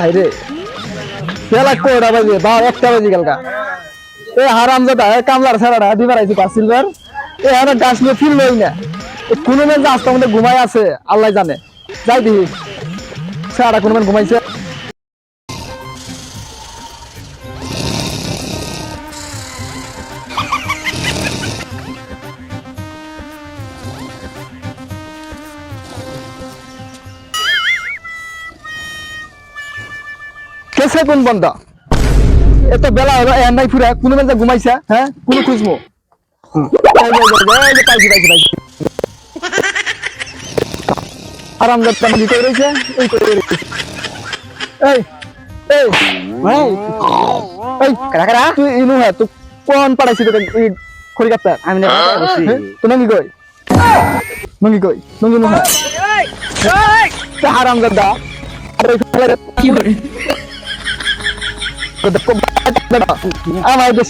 হাইরে বেলা কোটা বাজে বা একটা বাজে গেলকা এ হারামজাদা কামলার ছাড়াটা দিবার আইছি 5 সিলভার এ আর গাছ নিয়ে ফিল লই না কোন মেন যে আস্তে মধ্যে ঘুমাই আছে আল্লাহ জানে যাই দিই ছাড়া কোন মেন ঘুমাইছে কেসে কোন বন্ধা এত বেলা হলো এ নাই ফুরা কোন মেন যে ঘুমাইছে হ্যাঁ কোন খুঁজমু পাইছি হারামজাদা মানে কই রইছে এই কই রইছে এই এই ভাই এই কারা তুই ইনু হ্যাঁ তুই কোন পাড়াইছিস তোকে এই খড়ি কাটতা আমি না বসি তুই নঙ্গি কই নঙ্গি নো হ্যাঁ এই হারামজাদা আরে কি করে আমার দেশ